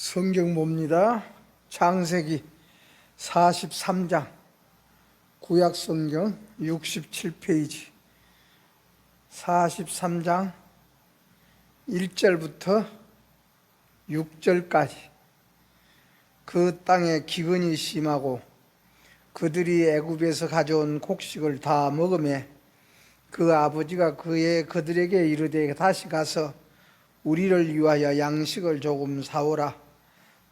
성경 봅니다. 창세기 43장 구약성경 67페이지 43장 1절부터 6절까지 그 땅에 기근이 심하고 그들이 애굽에서 가져온 곡식을 다 먹으매 그 아버지가 그들에게 이르되 다시 가서 우리를 위하여 양식을 조금 사오라.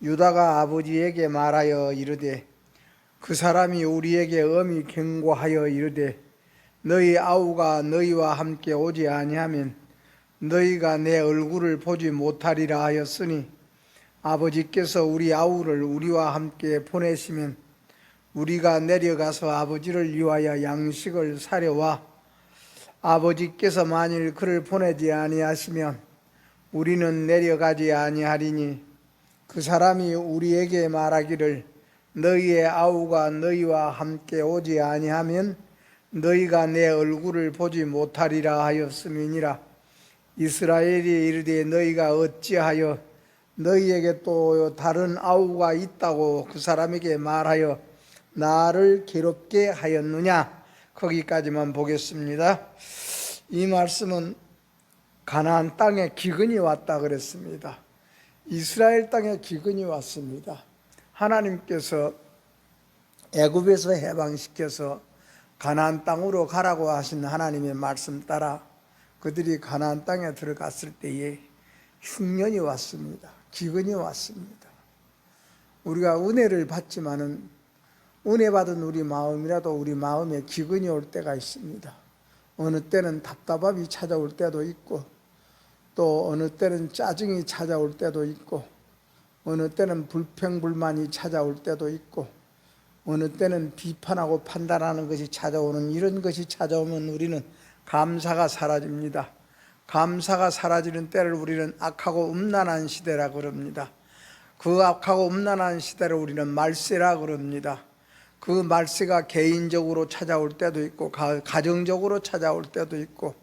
유다가 아버지에게 말하여 이르되 그 사람이 우리에게 엄히 경고하여 이르되 너희 아우가 너희와 함께 오지 아니하면 너희가 내 얼굴을 보지 못하리라 하였으니 아버지께서 우리 아우를 우리와 함께 보내시면 우리가 내려가서 아버지를 위하여 양식을 사려와 아버지께서 만일 그를 보내지 아니하시면 우리는 내려가지 아니하리니 그 사람이 우리에게 말하기를 너희의 아우가 너희와 함께 오지 아니하면 너희가 내 얼굴을 보지 못하리라 하였음이니라. 이스라엘이 이르되 너희가 어찌하여 너희에게 또 다른 아우가 있다고 그 사람에게 말하여 나를 괴롭게 하였느냐. 거기까지만 보겠습니다. 이 말씀은 가나안 땅에 기근이 왔다 그랬습니다. 이스라엘 땅에 기근이 왔습니다. 하나님께서 애굽에서 해방시켜서 가나안 땅으로 가라고 하신 하나님의 말씀 따라 그들이 가나안 땅에 들어갔을 때에 흉년이 왔습니다. 기근이 왔습니다. 우리가 은혜를 받지만은 은혜 받은 우리 마음이라도 우리 마음에 기근이 올 때가 있습니다. 어느 때는 답답함이 찾아올 때도 있고 또 어느 때는 짜증이 찾아올 때도 있고 어느 때는 불평불만이 찾아올 때도 있고 어느 때는 비판하고 판단하는 것이 찾아오는 이런 것이 찾아오면 우리는 감사가 사라집니다. 감사가 사라지는 때를 우리는 악하고 음란한 시대라 그럽니다. 그 악하고 음란한 시대를 우리는 말세라 그럽니다. 그 말세가 개인적으로 찾아올 때도 있고 가정적으로 찾아올 때도 있고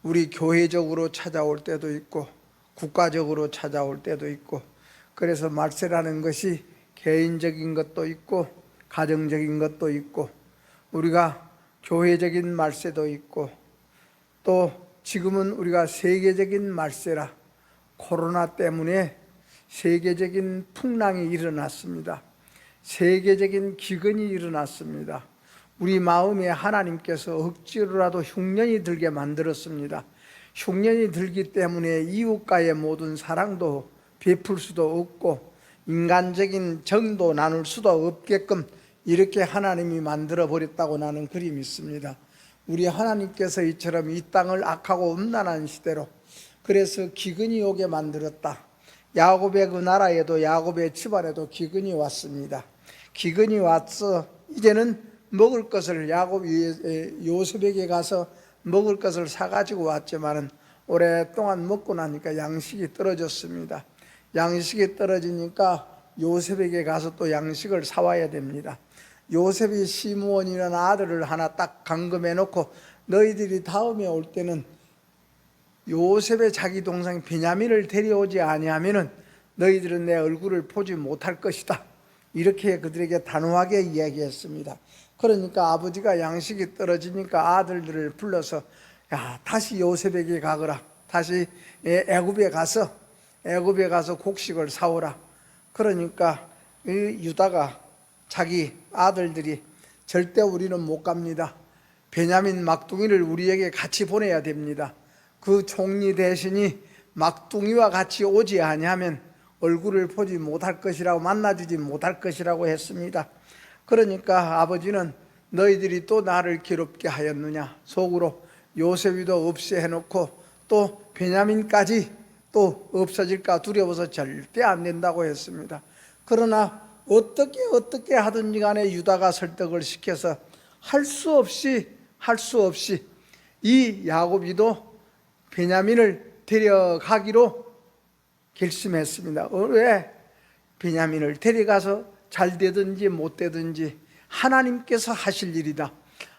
우리 교회적으로 찾아올 때도 있고 국가적으로 찾아올 때도 있고 그래서 말세라는 것이 개인적인 것도 있고 가정적인 것도 있고 우리가 교회적인 말세도 있고 또 지금은 우리가 세계적인 말세라 코로나 때문에 세계적인 풍랑이 일어났습니다. 세계적인 기근이 일어났습니다. 우리 마음에 하나님께서 억지로라도 흉년이 들게 만들었습니다. 흉년이 들기 때문에 이웃과의 모든 사랑도 베풀 수도 없고 인간적인 정도 나눌 수도 없게끔 이렇게 하나님이 만들어 버렸다고 나는 그리 믿습니다. 우리 하나님께서 이처럼 이 땅을 악하고 음란한 시대로 그래서 기근이 오게 만들었다. 야곱의 그 나라에도 야곱의 집안에도 기근이 왔습니다. 기근이 왔어 이제는 먹을 것을 야곱이 요셉에게 가서 먹을 것을 사가지고 왔지만은 오랫동안 먹고 나니까 양식이 떨어졌습니다. 양식이 떨어지니까 요셉에게 가서 또 양식을 사와야 됩니다. 요셉이 시므온이라는 아들을 하나 딱 감금해 놓고 너희들이 다음에 올 때는 요셉의 자기 동생 베냐민을 데려오지 아니하면은 너희들은 내 얼굴을 보지 못할 것이다. 이렇게 그들에게 단호하게 이야기했습니다. 그러니까 아버지가 양식이 떨어지니까 아들들을 불러서 야 다시 요셉에게 가거라. 다시 애굽에 가서 곡식을 사오라. 그러니까 유다가 자기 아들들이 절대 우리는 못 갑니다. 베냐민 막둥이를 우리에게 같이 보내야 됩니다. 그 총리 대신이 막둥이와 같이 오지 아니하면 얼굴을 보지 못할 것이라고 만나주지 못할 것이라고 했습니다. 그러니까 아버지는 너희들이 또 나를 괴롭게 하였느냐 속으로 요셉이도 없이 해놓고 또 베냐민까지 또 없어질까 두려워서 절대 안 된다고 했습니다. 그러나 어떻게 하든지 간에 유다가 설득을 시켜서 할 수 없이 이 야곱이도 베냐민을 데려가기로 결심했습니다. 왜? 베냐민을 데려가서 잘 되든지 못 되든지 하나님께서 하실 일이다.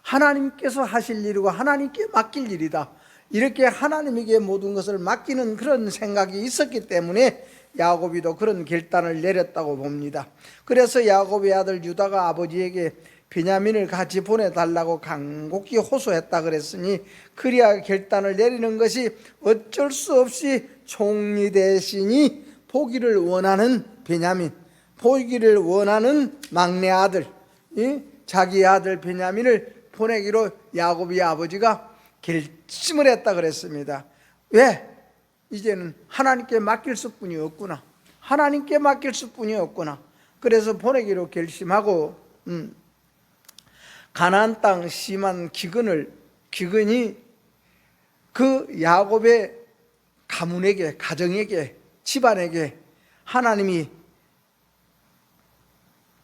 하나님께서 하실 일이고 하나님께 맡길 일이다. 이렇게 하나님에게 모든 것을 맡기는 그런 생각이 있었기 때문에 야곱이도 그런 결단을 내렸다고 봅니다. 그래서 야곱의 아들 유다가 아버지에게 베냐민을 같이 보내달라고 간곡히 호소했다 그랬으니, 그리야 결단을 내리는 것이 어쩔 수 없이 총리 대신이 보기를 원하는 베냐민, 보기를 원하는 막내 아들, 자기 아들 베냐민을 보내기로 야곱의 아버지가 결심을 했다 그랬습니다. 왜? 이제는 하나님께 맡길 수뿐이 없구나. 하나님께 맡길 수뿐이 없구나. 그래서 보내기로 결심하고 가나안 땅 심한 기근이 그 야곱의 가문에게, 가정에게, 집안에게 하나님이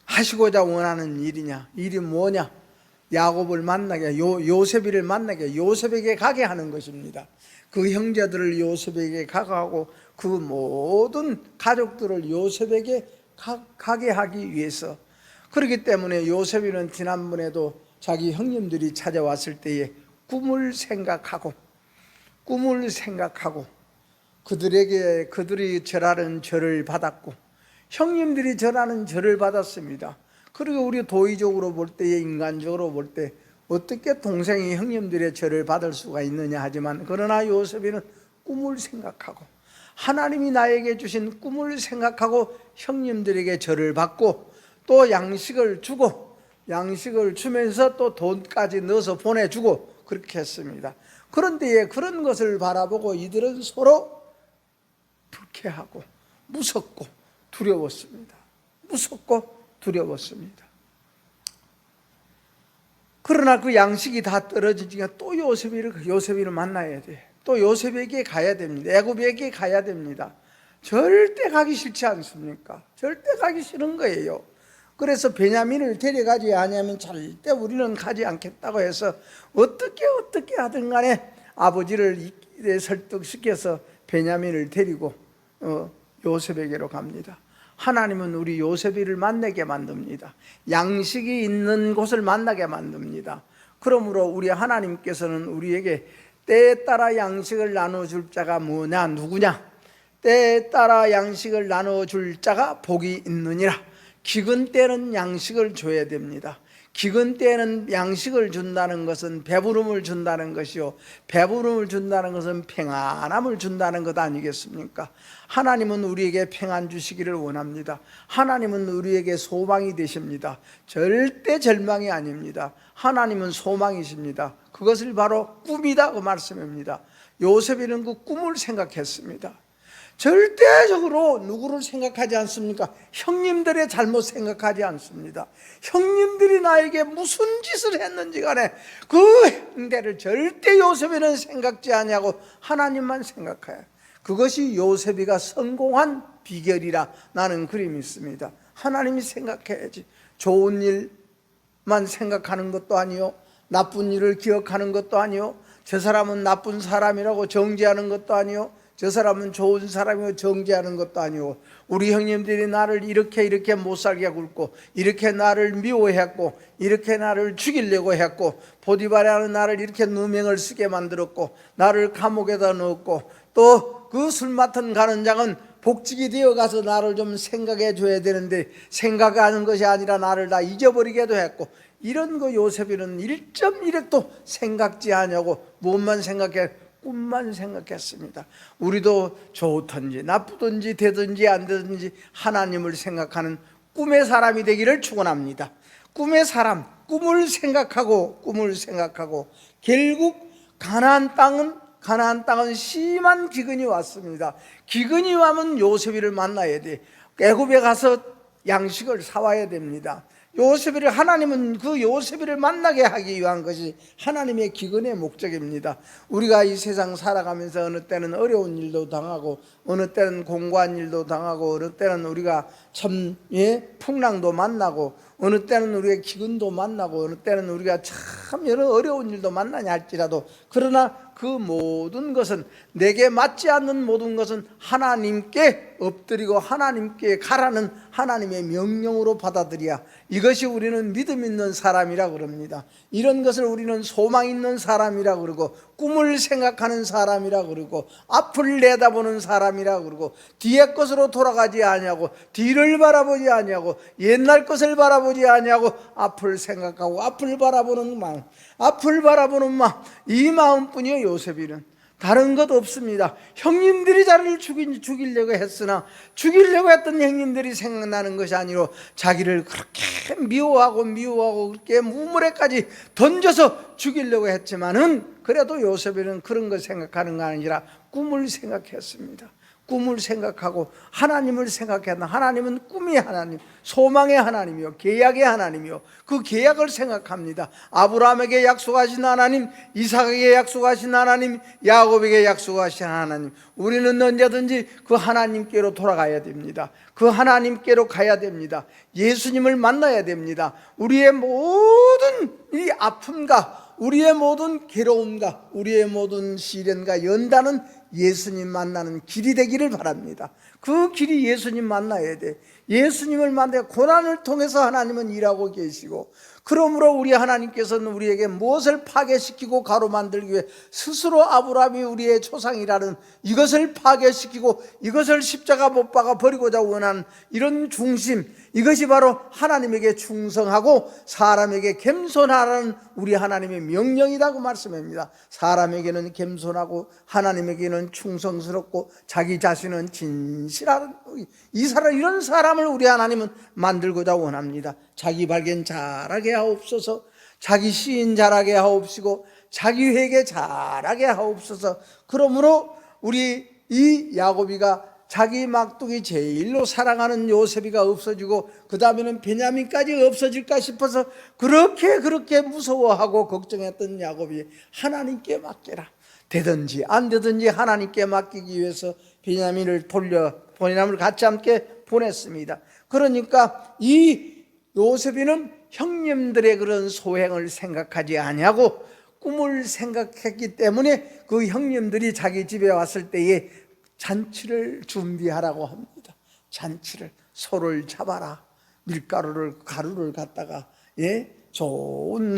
하시고자 원하는 일이 뭐냐? 야곱을 만나게, 요셉이를 만나게, 요셉에게 가게 하는 것입니다. 그 형제들을 요셉에게 가게 그 모든 가족들을 요셉에게 가게 하기 위해서. 그렇기 때문에 요셉이는 지난번에도 자기 형님들이 찾아왔을 때에 꿈을 생각하고 그들이 절하는 절을 받았고, 형님들이 절하는 절을 받았습니다. 그리고 우리 도의적으로 볼 때에, 인간적으로 볼 때 어떻게 동생이 형님들의 절을 받을 수가 있느냐 하지만, 그러나 요셉이는 꿈을 생각하고 하나님이 나에게 주신 꿈을 생각하고 형님들에게 절을 받고, 또 양식을 주면서 또 돈까지 넣어서 보내주고 그렇게 했습니다. 그런데 그런 것을 바라보고 이들은 서로 불쾌하고 무섭고 두려웠습니다. 그러나 그 양식이 다 떨어지니까 또 요셉이를 만나야 돼. 또 요셉에게 가야 됩니다. 애굽에게 가야 됩니다. 절대 가기 싫지 않습니까? 절대 가기 싫은 거예요. 그래서 베냐민을 데려가지 않으면 절대 우리는 가지 않겠다고 해서 어떻게 하든 간에 아버지를 설득시켜서 베냐민을 데리고 요셉에게로 갑니다. 하나님은 우리 요셉이를 만나게 만듭니다. 양식이 있는 곳을 만나게 만듭니다. 그러므로 우리 하나님께서는 우리에게 때에 따라 양식을 나눠줄 자가 누구냐? 때에 따라 양식을 나눠줄 자가 복이 있느니라. 기근 때는 양식을 줘야 됩니다. 기근 때는 양식을 준다는 것은 배부름을 준다는 것이요, 배부름을 준다는 것은 평안함을 준다는 것 아니겠습니까? 하나님은 우리에게 평안 주시기를 원합니다. 하나님은 우리에게 소망이 되십니다. 절대 절망이 아닙니다. 하나님은 소망이십니다. 그것을 바로 꿈이다 그 말씀입니다. 요셉이는 그 꿈을 생각했습니다. 절대적으로 누구를 생각하지 않습니까? 형님들의 잘못 생각하지 않습니다. 형님들이 나에게 무슨 짓을 했는지 간에 그 행태를 절대 요셉이는 생각지 않냐고 하나님만 생각해요. 그것이 요셉이가 성공한 비결이라 나는 그리 믿습니다. 하나님이 생각해야지. 좋은 일만 생각하는 것도 아니요, 나쁜 일을 기억하는 것도 아니요, 저 사람은 나쁜 사람이라고 정죄하는 것도 아니요, 저 사람은 좋은 사람이고 정죄하는 것도 아니고, 우리 형님들이 나를 이렇게 못살게 굴고, 이렇게 나를 미워했고, 이렇게 나를 죽이려고 했고, 보디발이라는 나를 이렇게 누명을 쓰게 만들었고, 나를 감옥에다 넣었고, 또 그 술 맡은 가는 장은 복직이 되어 가서 나를 좀 생각해 줘야 되는데 생각하는 것이 아니라 나를 다 잊어버리게도 했고, 이런 거 요셉이는 1.1획도 생각지 않냐고 무엇만 생각해? 꿈만 생각했습니다. 우리도 좋든지 나쁘든지 되든지 안 되든지 하나님을 생각하는 꿈의 사람이 되기를 축원합니다. 꿈의 사람, 꿈을 생각하고 결국 가나안 땅은 심한 기근이 왔습니다. 기근이 와면 요셉이를 만나야 돼. 애굽에 가서 양식을 사와야 됩니다. 하나님은 그 요셉이를 만나게 하기 위한 것이 하나님의 기근의 목적입니다. 우리가 이 세상 살아가면서 어느 때는 어려운 일도 당하고, 어느 때는 공고한 일도 당하고, 어느 때는 우리가 참 풍랑도 만나고, 어느 때는 우리의 기근도 만나고 어느 때는 우리가 참 여러 어려운 일도 만나냐 할지라도, 그러나 그 모든 것은, 내게 맞지 않는 모든 것은 하나님께 엎드리고 하나님께 가라는 하나님의 명령으로 받아들여야, 이것이 우리는 믿음 있는 사람이라 그럽니다. 이런 것을 우리는 소망 있는 사람이라 그러고, 꿈을 생각하는 사람이라 그러고, 앞을 내다보는 사람이라 그러고, 뒤의 것으로 돌아가지 아니하고 뒤를 바라보지 아니하고 옛날 것을 바라보지 아니하고 앞을 생각하고 앞을 바라보는 마음, 앞을 바라보는 마음, 이 마음뿐이요. 요셉이는 다른 것 없습니다. 형님들이 자기를 죽이려고 했으나 죽이려고 했던 형님들이 생각나는 것이 아니로 자기를 그렇게 미워하고 그렇게 우물에까지 던져서 죽이려고 했지만은, 그래도 요셉이는 그런 걸 생각하는 거 아니라 꿈을 생각했습니다. 꿈을 생각하고 하나님을 생각했나. 하나님은 꿈의 하나님, 소망의 하나님이요, 계약의 하나님이요, 그 계약을 생각합니다. 아브라함에게 약속하신 하나님, 이삭에게 약속하신 하나님, 야곱에게 약속하신 하나님, 우리는 언제든지 그 하나님께로 돌아가야 됩니다. 그 하나님께로 가야 됩니다. 예수님을 만나야 됩니다. 우리의 모든 이 아픔과 우리의 모든 괴로움과 우리의 모든 시련과 연단은 예수님 만나는 길이 되기를 바랍니다. 그 길이 예수님 만나야 돼. 예수님을 만나야 고난을 통해서 하나님은 일하고 계시고, 그러므로 우리 하나님께서는 우리에게 무엇을 파괴시키고 가로만들기 위해 스스로 아브라함이 우리의 조상이라는 이것을 파괴시키고 이것을 십자가 못 박아 버리고자 원하는 이런 중심, 이것이 바로 하나님에게 충성하고 사람에게 겸손하라는 우리 하나님의 명령이라고 말씀합니다. 사람에게는 겸손하고 하나님에게는 충성스럽고 자기 자신은 진실한 이런 사람을 우리 하나님은 만들고자 원합니다. 자기 발견 잘하게 하옵소서, 자기 시인 잘하게 하옵시고 자기 회개 잘하게 하옵소서. 그러므로 우리 이 야곱이가 자기 막둥이 제일로 사랑하는 요셉이가 없어지고 그 다음에는 베냐민까지 없어질까 싶어서 그렇게 무서워하고 걱정했던 야곱이 하나님께 맡겨라, 되든지 안 되든지 하나님께 맡기기 위해서 베냐민을 같이 함께 보냈습니다. 그러니까 이 요셉이는 형님들의 그런 소행을 생각하지 아니하고 꿈을 생각했기 때문에 그 형님들이 자기 집에 왔을 때에 잔치를 준비하라고 합니다. 잔치를, 소를 잡아라, 가루를 갖다가 좋은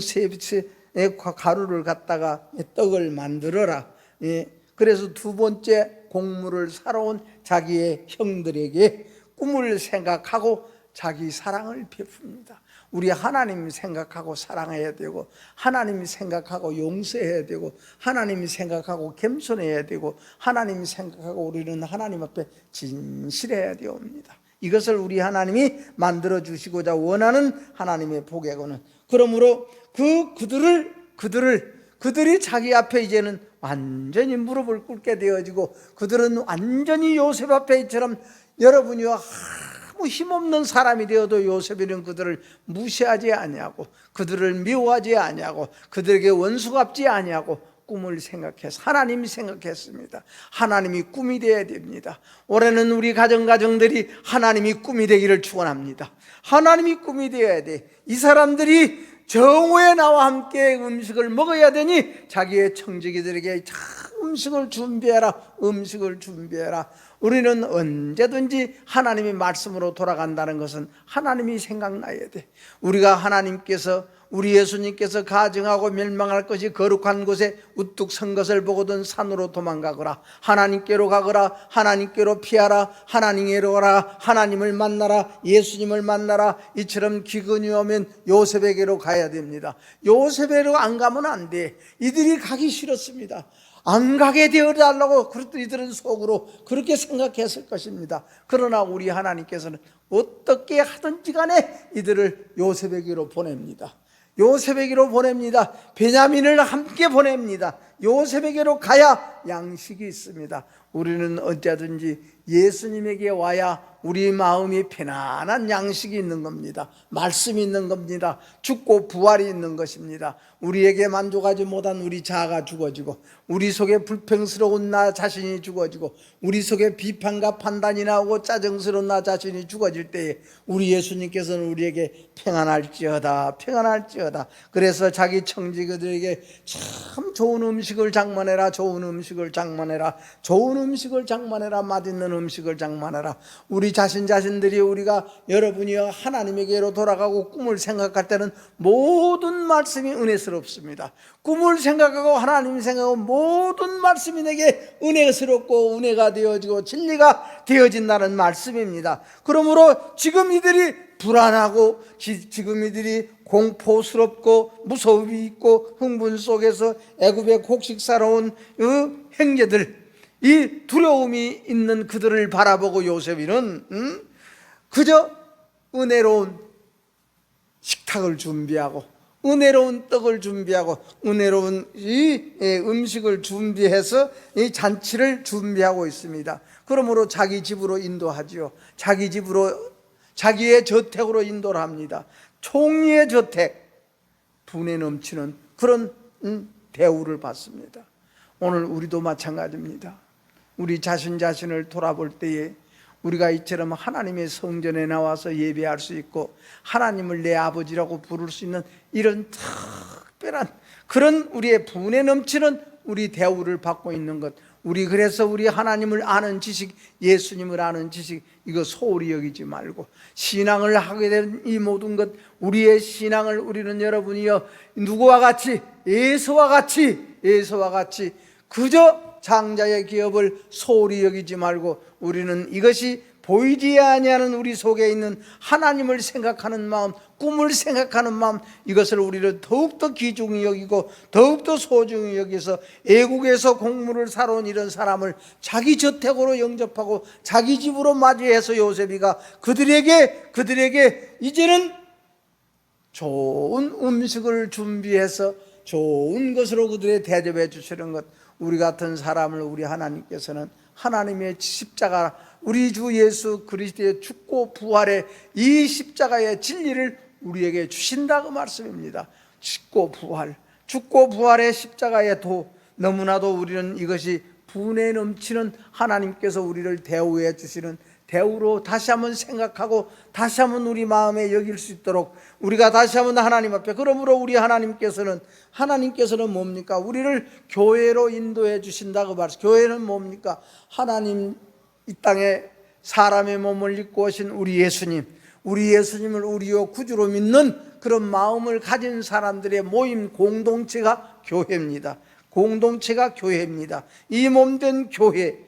가루를 갖다가 떡을 만들어라. 그래서 두 번째 곡물을 사러 온 자기의 형들에게 꿈을 생각하고 자기 사랑을 베풉니다. 우리 하나님 생각하고 사랑해야 되고, 하나님 생각하고 용서해야 되고, 하나님 생각하고 겸손해야 되고, 하나님 생각하고 우리는 하나님 앞에 진실해야 되옵니다. 이것을 우리 하나님이 만들어 주시고자 원하는 하나님의 복이거든. 그러므로 그들이 자기 앞에 이제는 완전히 무릎을 꿇게 되어지고, 그들은 완전히 요셉 앞에 이처럼, 여러분이요 아무 힘없는 사람이 되어도 요셉이는 그들을 무시하지 아니하고 그들을 미워하지 아니하고 그들에게 원수 갚지 아니하고 꿈을 생각해서 하나님이 생각했습니다. 하나님이 꿈이 되어야 됩니다. 올해는 우리 가정들이 하나님이 꿈이 되기를 축원합니다. 하나님이 꿈이 되어야 돼. 이 사람들이 정오에 나와 함께 음식을 먹어야 되니 자기의 청지기들에게 음식을 준비해라. 우리는 언제든지 하나님의 말씀으로 돌아간다는 것은 하나님이 생각나야 돼. 우리 예수님께서 가증하고 멸망할 것이 거룩한 곳에 우뚝 선 것을 보거든 산으로 도망가거라, 하나님께로 가거라, 하나님께로 피하라, 하나님께로 가라, 하나님을 만나라, 예수님을 만나라. 이처럼 기근이 오면 요셉에게로 가야 됩니다. 요셉에게로 안 가면 안 돼. 이들이 가기 싫었습니다. 안 가게 되어달라고 이들은 속으로 그렇게 생각했을 것입니다. 그러나 우리 하나님께서는 어떻게 하든지 간에 이들을 요셉에게로 보냅니다. 베냐민을 함께 보냅니다. 요셉에게로 가야 양식이 있습니다. 우리는 언제든지 예수님에게 와야 우리 마음이 편안한 양식이 있는 겁니다. 말씀이 있는 겁니다. 죽고 부활이 있는 것입니다. 우리에게 만족하지 못한 우리 자아가 죽어지고, 우리 속에 불평스러운 나 자신이 죽어지고, 우리 속에 비판과 판단이 나오고 짜증스러운 나 자신이 죽어질 때에 우리 예수님께서는 우리에게 평안할지어다, 평안할지어다. 그래서 자기 청지기들에게 참 좋은 음식을 장만해라, 좋은 음식을 장만해라, 좋은 음식을 장만해라, 맛있는 음식을 장만해라. 우리 자신들이, 우리가 여러분이여 하나님에게로 돌아가고 꿈을 생각할 때는 모든 말씀이 은혜스럽습니다. 꿈을 생각하고 하나님 생각하고 모든 말씀이 내게 은혜스럽고 은혜가 되어지고 진리가 되어진다는 말씀입니다. 그러므로 지금 이들이 불안하고 지금 이들이 공포스럽고 무서움이 있고 흥분 속에서 애굽의 곡식사러 온 형제들, 이 두려움이 있는 그들을 바라보고 요셉이는 그저 은혜로운 식탁을 준비하고 은혜로운 떡을 준비하고 은혜로운 이 음식을 준비해서 이 잔치를 준비하고 있습니다. 그러므로 자기 집으로 인도하지요. 자기 집으로, 자기의 저택으로 인도를 합니다. 총리의 저택, 분에 넘치는 그런 대우를 받습니다. 오늘 우리도 마찬가지입니다. 우리 자신을 돌아볼 때에 우리가 이처럼 하나님의 성전에 나와서 예배할 수 있고 하나님을 내 아버지라고 부를 수 있는 이런 특별한 그런 우리의 분에 넘치는 우리 대우를 받고 있는 것, 우리 그래서 우리 하나님을 아는 지식, 예수님을 아는 지식, 이거 소홀히 여기지 말고 신앙을 하게 된 이 모든 것, 우리의 신앙을 우리는 여러분이여 누구와 같이, 예수와 같이 그저 장자의 기업을 소홀히 여기지 말고 우리는 이것이 보이지 아니하는 우리 속에 있는 하나님을 생각하는 마음, 꿈을 생각하는 마음, 이것을 우리는 더욱더 귀중히 여기고 더욱더 소중히 여기서 애국에서 공물을 사러 온 이런 사람을 자기 저택으로 영접하고 자기 집으로 맞이해서 요셉이가 그들에게 이제는 좋은 음식을 준비해서 좋은 것으로 그들의 대접해 주시는 것, 우리 같은 사람을 우리 하나님께서는 하나님의 십자가, 우리 주 예수 그리스도의 죽고 부활의 이 십자가의 진리를 우리에게 주신다고 말씀입니다. 죽고 부활의 십자가의 도, 너무나도 우리는 이것이 분에 넘치는 하나님께서 우리를 대우해 주시는 대우로 다시 한번 생각하고 다시 한번 우리 마음에 여길 수 있도록 우리가 다시 한번 하나님 앞에, 그러므로 우리 하나님께서는 뭡니까? 우리를 교회로 인도해 주신다고 말씀. 교회는 뭡니까? 하나님 이 땅에 사람의 몸을 입고 오신 우리 예수님을 우리의 구주로 믿는 그런 마음을 가진 사람들의 모임 공동체가 교회입니다. 공동체가 교회입니다. 이 몸된 교회,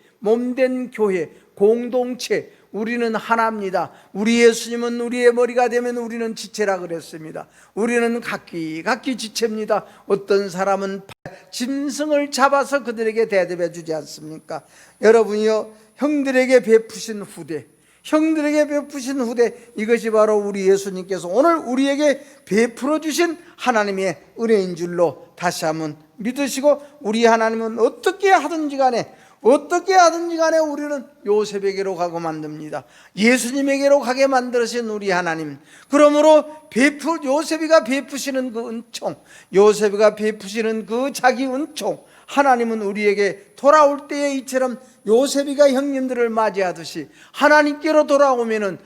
공동체, 우리는 하나입니다. 우리 예수님은 우리의 머리가 되면 우리는 지체라 그랬습니다. 우리는 각기 지체입니다. 어떤 사람은 짐승을 잡아서 그들에게 대접해 주지 않습니까? 여러분이요, 형들에게 베푸신 후대, 이것이 바로 우리 예수님께서 오늘 우리에게 베풀어 주신 하나님의 은혜인 줄로 다시 한번 믿으시고, 우리 하나님은 어떻게 하든지 간에 우리는 요셉에게로 가고 만듭니다. 예수님에게로 가게 만드신 우리 하나님, 그러므로 요셉이가 베푸시는 그 은총, 요셉이가 베푸시는 그 자기 은총, 하나님은 우리에게 돌아올 때에 이처럼 요셉이가 형님들을 맞이하듯이 하나님께로 돌아가면은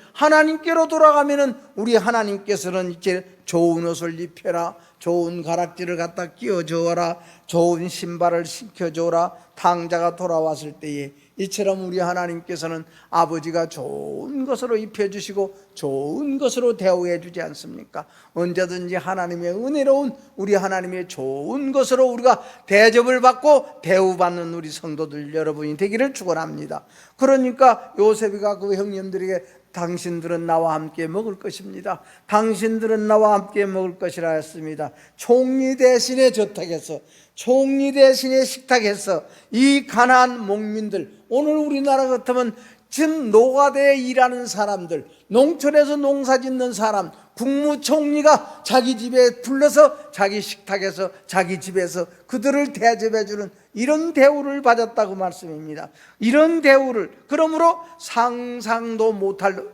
우리 하나님께서는 이제 좋은 옷을 입혀라, 좋은 가락지를 갖다 끼워줘라, 좋은 신발을 신겨줘라. 탕자가 돌아왔을 때에 이처럼 우리 하나님께서는 아버지가 좋은 것으로 입혀주시고 좋은 것으로 대우해 주지 않습니까? 언제든지 하나님의 은혜로운 우리 하나님의 좋은 것으로 우리가 대접을 받고 대우받는 우리 성도들 여러분이 되기를 축원합니다. 그러니까 요셉이가 그 형님들에게 당신들은 나와 함께 먹을 것입니다. 당신들은 나와 함께 먹을 것이라 했습니다. 총리 대신의 저택에서, 총리 대신의 식탁에서 이 가나안 목민들, 오늘 우리나라 같으면 지금 노가다에 일하는 사람들, 농촌에서 농사 짓는 사람, 국무총리가 자기 집에 불러서 자기 식탁에서 자기 집에서 그들을 대접해주는 이런 대우를 받았다고 말씀입니다. 이런 대우를, 그러므로 상상도 못할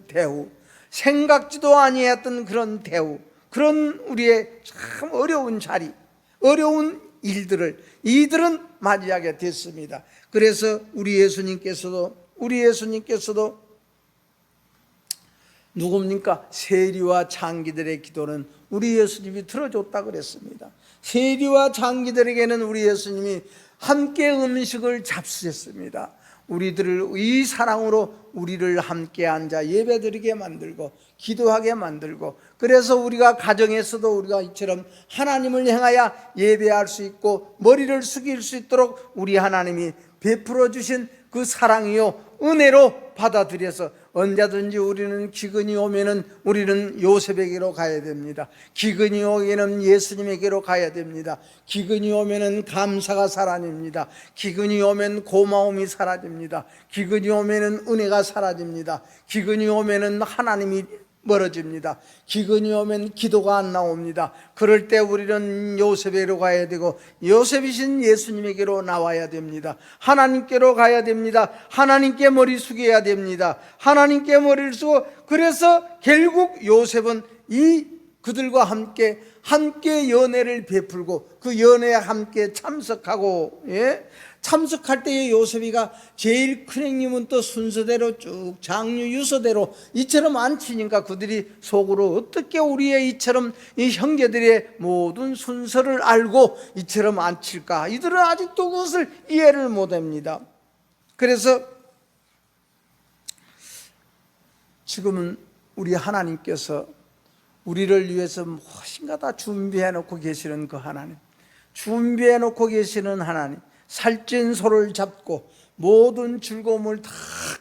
대우, 생각지도 아니했던 그런 대우, 그런 우리의 참 어려운 자리, 어려운 일들을 이들은 맞이하게 됐습니다. 그래서 우리 예수님께서도 누굽니까? 세리와 장기들의 기도는 우리 예수님이 들어줬다 그랬습니다. 세리와 장기들에게는 우리 예수님이 함께 음식을 잡수셨습니다. 우리들을 이 사랑으로 우리를 함께 앉아 예배드리게 만들고 기도하게 만들고, 그래서 우리가 가정에서도 우리가 이처럼 하나님을 향하여 예배할 수 있고 머리를 숙일 수 있도록 우리 하나님이 베풀어 주신 그 사랑이요 은혜로 받아들여서 언제든지 우리는 기근이 오면은 우리는 요셉에게로 가야 됩니다. 기근이 오면은 예수님에게로 가야 됩니다. 기근이 오면은 감사가 사라집니다. 기근이 오면 고마움이 사라집니다. 기근이 오면은 은혜가 사라집니다. 기근이 오면은 하나님이 멀어집니다. 기근이 오면 기도가 안 나옵니다. 그럴 때 우리는 요셉에게로 가야 되고 요셉이신 예수님에게로 나와야 됩니다. 하나님께로 가야 됩니다. 하나님께 머리 숙여야 됩니다. 하나님께 머리를 숙여, 그래서 결국 요셉은 이 그들과 함께 연애를 베풀고 그 연애에 함께 참석하고, 참석할 때에 요셉이가 제일 큰 형님은 또 순서대로 쭉 장류 유서대로 이처럼 앉히니까 그들이 속으로 어떻게 우리의 이처럼 이 형제들의 모든 순서를 알고 이처럼 앉힐까, 이들은 아직도 그것을 이해를 못합니다. 그래서 지금은 우리 하나님께서 우리를 위해서 무엇인가 다 준비해 놓고 계시는 그 하나님, 준비해 놓고 계시는 하나님, 살찐 소를 잡고 모든 즐거움을 다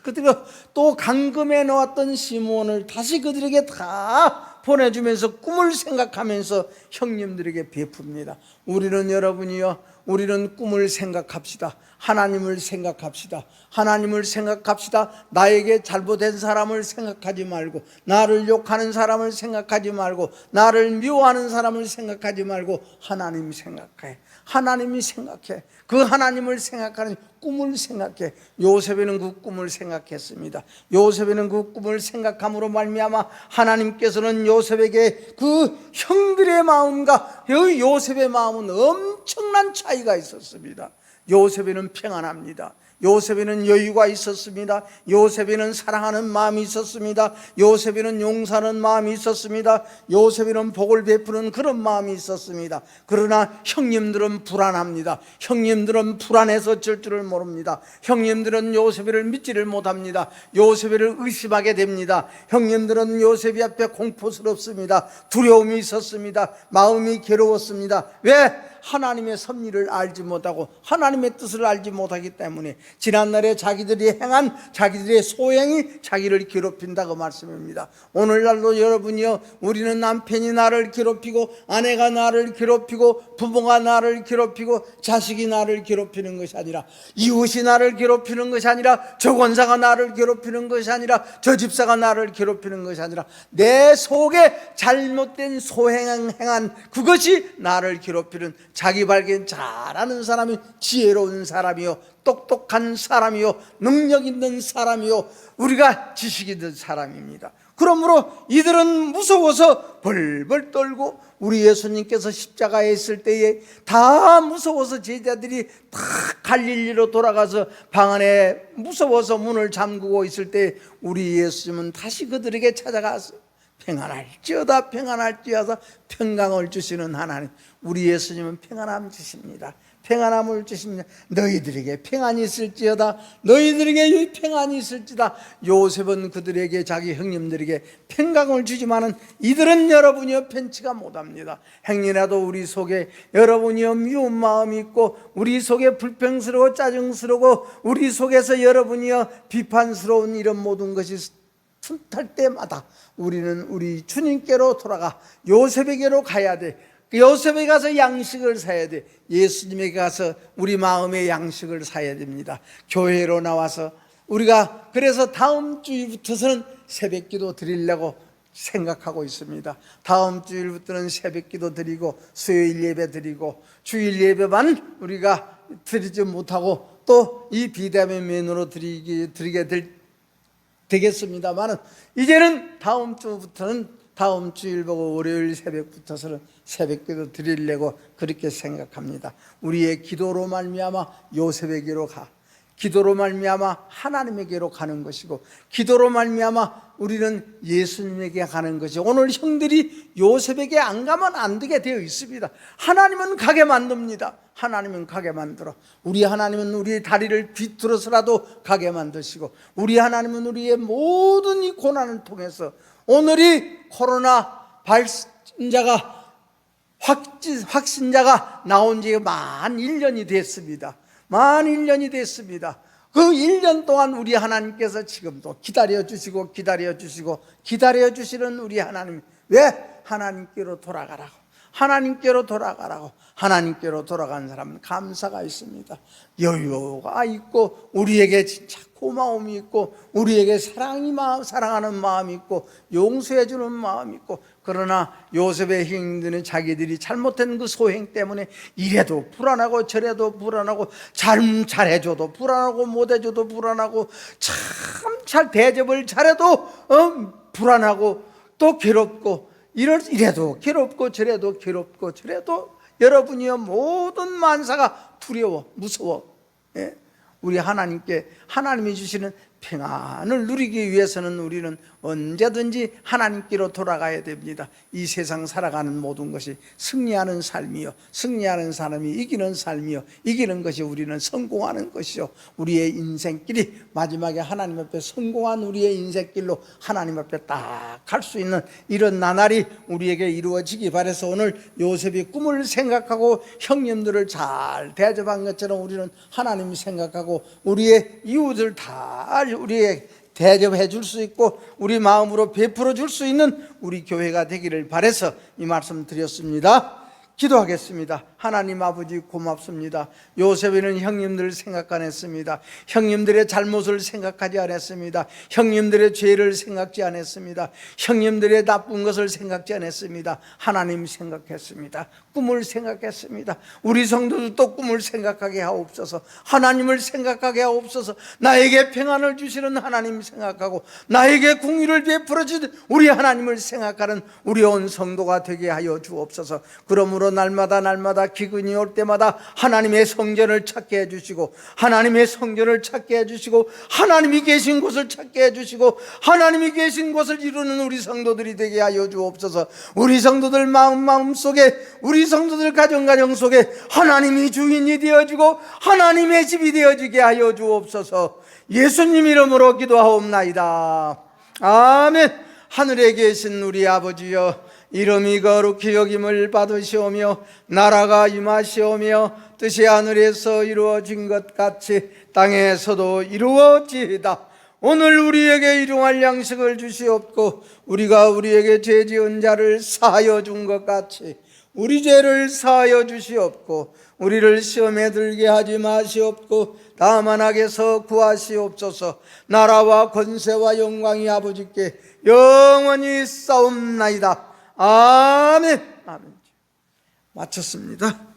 그들이 또 감금해 놓았던 시몬을 다시 그들에게 다 보내주면서 꿈을 생각하면서 형님들에게 베풉니다. 우리는 여러분이요, 우리는 꿈을 생각합시다. 하나님을 생각합시다. 하나님을 생각합시다. 나에게 잘못된 사람을 생각하지 말고, 나를 욕하는 사람을 생각하지 말고, 나를 미워하는 사람을 생각하지 말고 하나님 생각해. 하나님이 생각해. 그 하나님을 생각하는 꿈을 생각해. 요셉에는 그 꿈을 생각했습니다. 요셉에는 그 꿈을 생각함으로 말미암아 하나님께서는 요셉에게 그 형들의 마음과 요셉의 마음은 엄청난 차이가 있었습니다. 요셉에는 평안합니다. 요셉에는 여유가 있었습니다. 요셉에는 사랑하는 마음이 있었습니다. 요셉에는 용서하는 마음이 있었습니다. 요셉에는 복을 베푸는 그런 마음이 있었습니다. 그러나 형님들은 불안합니다. 형님들은 불안해서 어쩔 줄을 모릅니다. 형님들은 요셉을 믿지를 못합니다. 요셉을 의심하게 됩니다. 형님들은 요셉이 앞에 공포스럽습니다. 두려움이 있었습니다. 마음이 괴로웠습니다. 왜? 하나님의 섭리를 알지 못하고 하나님의 뜻을 알지 못하기 때문에 지난날에 자기들이 행한 자기들의 소행이 자기를 괴롭힌다고 말씀입니다. 오늘날도 여러분이요, 우리는 남편이 나를 괴롭히고 아내가 나를 괴롭히고 부모가 나를 괴롭히고 자식이 나를 괴롭히는 것이 아니라, 이웃이 나를 괴롭히는 것이 아니라, 저 권사가 나를 괴롭히는 것이 아니라, 저 집사가 나를 괴롭히는 것이 아니라 내 속에 잘못된 소행을 행한 그것이 나를 괴롭히는, 자기 발견 잘하는 사람이 지혜로운 사람이요, 똑똑한 사람이요, 능력 있는 사람이요, 우리가 지식 있는 사람입니다. 그러므로 이들은 무서워서 벌벌 떨고, 우리 예수님께서 십자가에 있을 때에 다 무서워서 제자들이 다 갈릴리로 돌아가서 방 안에 무서워서 문을 잠그고 있을 때 우리 예수님은 다시 그들에게 찾아가서 평안할지어다 평안할지어다 평강을 주시는 하나님, 우리 예수님은 평안함 주십니다. 평안함을 주십니다. 너희들에게 평안이 있을지어다, 너희들에게 평안이 있을지다. 요셉은 그들에게, 자기 형님들에게 평강을 주지만은 이들은 여러분이여 편치가 못합니다. 행여라도 우리 속에 여러분이여 미운 마음이 있고, 우리 속에 불평스러워 짜증스러워, 우리 속에서 여러분이여 비판스러운 이런 모든 것이 틈탈 때마다 우리는 우리 주님께로 돌아가 요셉에게로 가야 돼. 요셉에 가서 양식을 사야 돼. 예수님에게 가서 우리 마음의 양식을 사야 됩니다. 교회로 나와서 우리가 그래서 다음 주일부터서는 새벽기도 드리려고 생각하고 있습니다. 다음 주일부터는 새벽기도 드리고 수요일 예배 드리고 주일 예배만 우리가 드리지 못하고 또 이 비대면 면으로 드리게 되겠습니다만은 이제는 다음 주부터는 다음 주일 보고 월요일 새벽부터서는 새벽기도 드리려고 그렇게 생각합니다. 우리의 기도로 말미암아 요셉에게로 기도로 말미암아 하나님에게로 가는 것이고 기도로 말미암아 우리는 예수님에게 가는 것이 오늘 형들이 요셉에게 안 가면 안 되게 되어 있습니다. 하나님은 가게 만듭니다. 하나님은 가게 만들어. 우리 하나님은 우리의 다리를 비틀어서라도 가게 만드시고 우리 하나님은 우리의 모든 이 고난을 통해서 오늘이 코로나 확신자가 나온 지 만 1년이 됐습니다. 만 1년이 됐습니다. 그 1년 동안 우리 하나님께서 지금도 기다려주시고 기다려주시는 우리 하나님, 왜? 하나님께로 돌아가라고, 하나님께로 돌아가라고. 하나님께로 돌아간 사람은 감사가 있습니다. 여유가 있고 우리에게 진짜 고마움이 있고 우리에게 사랑하는 마음이 있고 용서해 주는 마음이 있고, 그러나 요셉의 형들은 자기들이 잘못한 그 소행 때문에 이래도 불안하고 저래도 불안하고 잘해줘도 불안하고 못해줘도 불안하고 참 잘 대접을 잘해도 불안하고 또 괴롭고 이래도 괴롭고 저래도 괴롭고 저래도 여러분이여 모든 만사가 두려워 무서워. 예? 우리 하나님이 주시는 평안을 누리기 위해서는 우리는 언제든지 하나님께로 돌아가야 됩니다. 이 세상 살아가는 모든 것이 승리하는 삶이요, 승리하는 사람이 이기는 삶이요, 이기는 것이 우리는 성공하는 것이요. 우리의 인생길이 마지막에 하나님 앞에 성공한 우리의 인생길로 하나님 앞에 딱 갈 수 있는 이런 나날이 우리에게 이루어지기 바라서 오늘 요셉이 꿈을 생각하고 형님들을 잘 대접한 것처럼 우리는 하나님 생각하고 우리의 이웃을 다 우리의 대접해 줄 수 있고 우리 마음으로 베풀어 줄 수 있는 우리 교회가 되기를 바라서 이 말씀 드렸습니다. 기도하겠습니다. 하나님 아버지 고맙습니다. 요셉에는 형님들을 생각 안 했습니다. 형님들의 잘못을 생각하지 않았습니다. 형님들의 죄를 생각지 않았습니다. 형님들의 나쁜 것을 생각지 않았습니다. 하나님 생각했습니다. 꿈을 생각했습니다. 우리 성도들도 꿈을 생각하게 하옵소서. 하나님을 생각하게 하옵소서. 나에게 평안을 주시는 하나님 생각하고 나에게 공의를 베풀어 주는 우리 하나님을 생각하는 우리 온 성도가 되게 하여 주옵소서. 그러므로 날마다 기근이 올 때마다 하나님의 성전을 찾게 해주시고 하나님의 성전을 찾게 해주시고 하나님이 계신 곳을 찾게 해주시고 하나님이 계신 곳을 이루는 우리 성도들이 되게 하여 주옵소서. 우리 성도들 마음 속에, 우리 성도들 가정 속에 하나님이 주인이 되어주고 하나님의 집이 되어지게 하여 주옵소서. 예수님 이름으로 기도하옵나이다. 아멘. 하늘에 계신 우리 아버지여, 이름이 거룩히 여김을 받으시오며 나라가 임하시오며 뜻이 하늘에서 이루어진 것 같이 땅에서도 이루어지이다. 오늘 우리에게 일용할 양식을 주시옵고 우리가 우리에게 죄 지은 자를 사하여 준 것 같이 우리 죄를 사하여 주시옵고 우리를 시험에 들게 하지 마시옵고 다만 악에서 구하시옵소서. 나라와 권세와 영광이 아버지께 영원히 싸움나이다. 아멘. 아멘. 마쳤습니다.